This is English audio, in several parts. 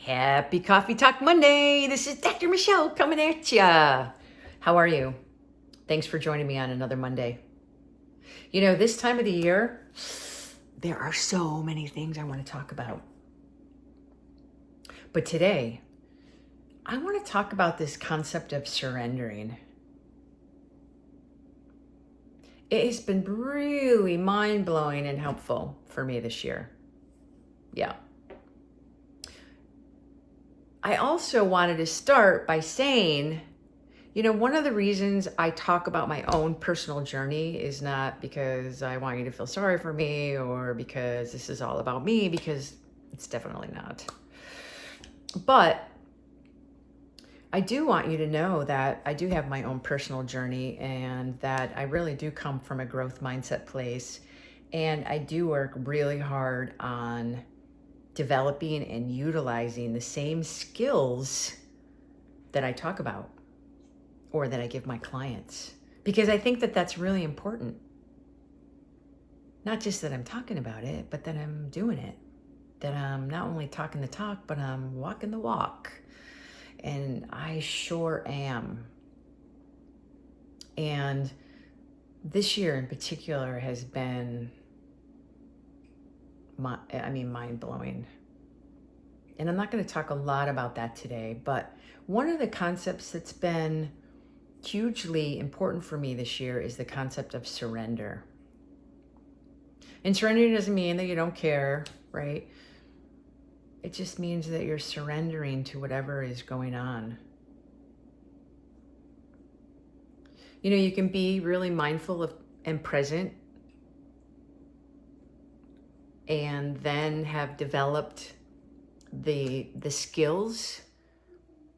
Happy Coffee Talk Monday. This is Dr. Michelle coming at ya. How are you? Thanks for joining me on another Monday. You know, this time of the year, there are so many things I want to talk about. But today, I want to talk about this concept of surrendering. It has been really mind-blowing and helpful for me this year. Yeah. I also wanted to start by saying, you know, one of the reasons I talk about my own personal journey is not because I want you to feel sorry for me or because this is all about me, because it's definitely not. But I do want you to know that I do have my own personal journey and that I really do come from a growth mindset place. And I do work really hard on developing and utilizing the same skills that I talk about or that I give my clients, because I think that that's really important. Not just that I'm talking about it, but that I'm doing it, that I'm not only talking the talk, but I'm walking the walk. And I sure am. And this year in particular has been mind-blowing. And I'm not going to talk a lot about that today, but one of the concepts that's been hugely important for me this year is the concept of surrender. And surrendering doesn't mean that you don't care, right? It just means that you're surrendering to whatever is going on. You know, you can be really mindful of and present and then have developed the skills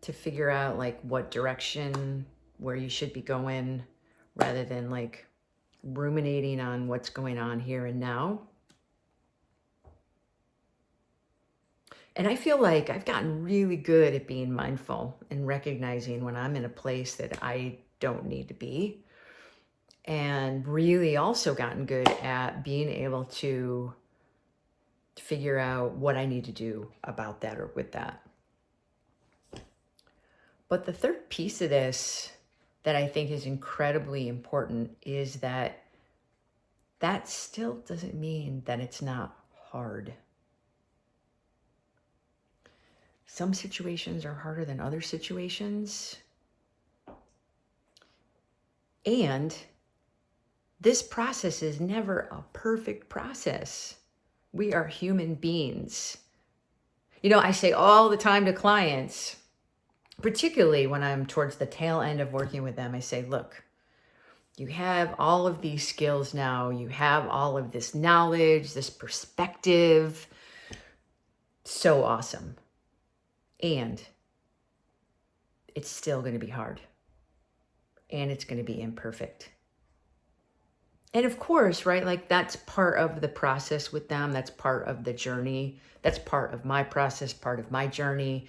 to figure out like what direction, where you should be going, rather than like ruminating on what's going on here and now. And I feel like I've gotten really good at being mindful and recognizing when I'm in a place that I don't need to be, and really also gotten good at being able to figure out what I need to do about that or with that. But the third piece of this that I think is incredibly important is that that still doesn't mean that it's not hard. Some situations are harder than other situations. And this process is never a perfect process. We are human beings. You know, I say all the time to clients, particularly when I'm towards the tail end of working with them, I say, look, you have all of these skills now. You have all of this knowledge, this perspective. So awesome. And it's still going to be hard. And it's going to be imperfect. And of course, right, like that's part of the process with them. That's part of the journey. That's part of my process, part of my journey.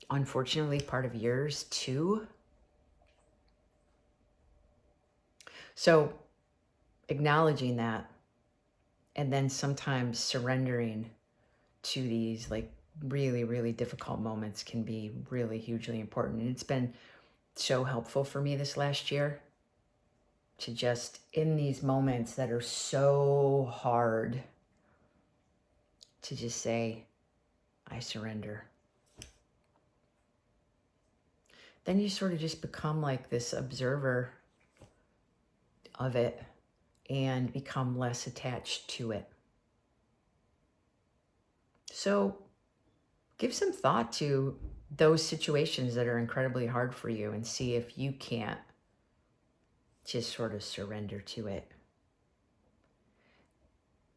Unfortunately, part of yours too. So acknowledging that and then sometimes surrendering to these like really, really difficult moments can be really hugely important. And it's been so helpful for me this last year to just, in these moments that are so hard, to just say, I surrender. Then you sort of just become like this observer of it and become less attached to it. So give some thought to those situations that are incredibly hard for you and see if you can't just sort of surrender to it.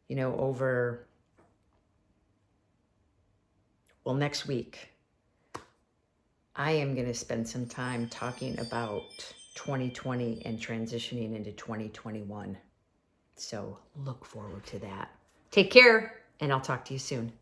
You know, next week, I am going to spend some time talking about 2020 and transitioning into 2021. So look forward to that. Take care, and I'll talk to you soon.